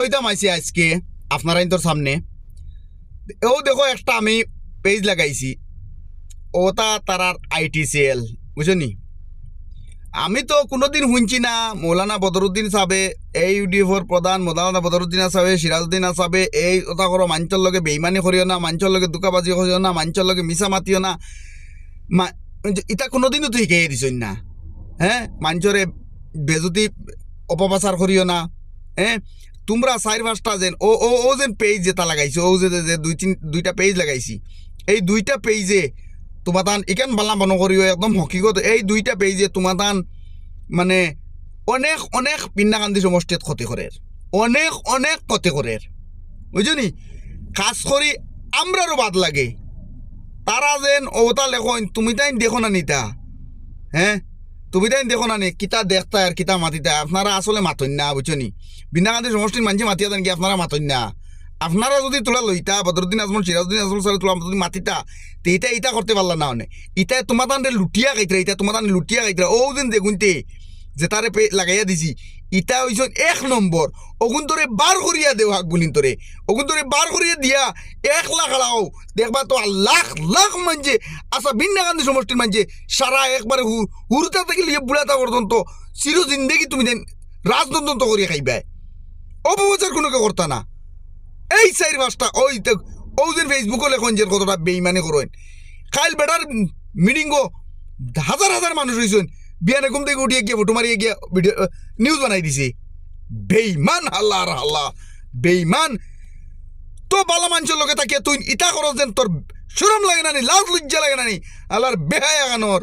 ওইটা মাইছি আজকে আপনারা তোর সামনে ও দেখো একটা আমি পেজ লাগাইছি ওটা তারার আইটি সেল বুঝনি। আমি তো কোনোদিন শুনছি না মৌলানা বদরুদ্দিন সাহেবে এই ইউডিএফর প্রধান মৌলানা বদরুদ্দিন সাহেবে সিরাজউদ্দিন সাহেবে এই কথা করো মানুষের লগে বেইমানি করিও না, মানুষের লগে দুকাবাজি করিও না, মানুষের লগে মিছা মাতিও না। ইটা কোনোদিনও তুই শিখাই দিছই না। হ্যাঁ, মানুষরে বেজতি অপপ্রচার করিও না। হ্যাঁ, তোমরা 4-5টা যেন ও ও ও যেন পেজ যেটা লাগাইছো, ও যে দুইটা পেজ লাগাইছি, এই দুইটা পেজে তোমাতান ইকান বালা মনে করিও একদম হকিকত এই দুইটা পেজে তোমাতান মানে অনেক অনেক পিন্নাকান্দি সমষ্টিত ক্ষতি করে, অনেক অনেক ক্ষতি করে বুঝলি। খাস করি আমরারও বাদ লাগে তারা যেন ওটা লেখন তুমি তাই দেখো না নিতা। হ্যাঁ, তুমি তাই দেখো না নি কিতা দেখতা আর কিতা মাতিতা। আপনারা আসলে মাতন না বুঝছনি। বিন্দাকান্দি সমষ্টির মানুষ মাতিয়া দেন কি আপনারা মাতন না। আপনারা যদি তোলা লইতা বদরুদ্দিন আজমল সিরাজউদ্দিন আজমল স্যার তোলা যদি মাতিতা তো ইটা ইটা করতে পারলা না অনেক। ইটা তোমার তান লুটিয়া খাইতরা, ইটা তোমার তান লুটিয়া খাইতরা। ও যেন দেখুনতে যে তারে লাগাইয়া দিছি ইটা হইছ 1 নম্বর। ওগুন তোরে বার করিয়া দেও হাক গুলিন তোরে, ওগুন তোরে বার করিয়া দিয়া 1 লাখ লাগাও দেখবা তো লাখ লাখ মানছে আচ্ছা বিন্দাকান্দি সমষ্টির মানছে সারা একবারে হুরতা থেকে লিয়ে বুড়াতা পর্যন্ত চির জিন্দেগি তুমি দেন রাজতন্ত্র করিয়া খাইবাই। অপপ্রচার কোনো করতা না। এই 4-5টা ওই যেন ফেসবুকে লেখন যে কতটা বেইমানি করেন। খাইল বেটার মিটিংও হাজার হাজার মানুষ হয়েছেন, বিয়ানে ঘুম থেকে উঠিয়ে গিয়ে ফটো মারিয়ে গিয়ে ভিডিও নিউজ বানাই দিছে। বেইমান হাল্লা আর হাল্লা বেইমান। তো বালা মানুষের লোকে তাকিয়ে তুই ইটা করো যেন তোর শরম লাগে না নি, লাজ লজ্জা লাগে না নি, আল্লাহর বেহায়া গানোর।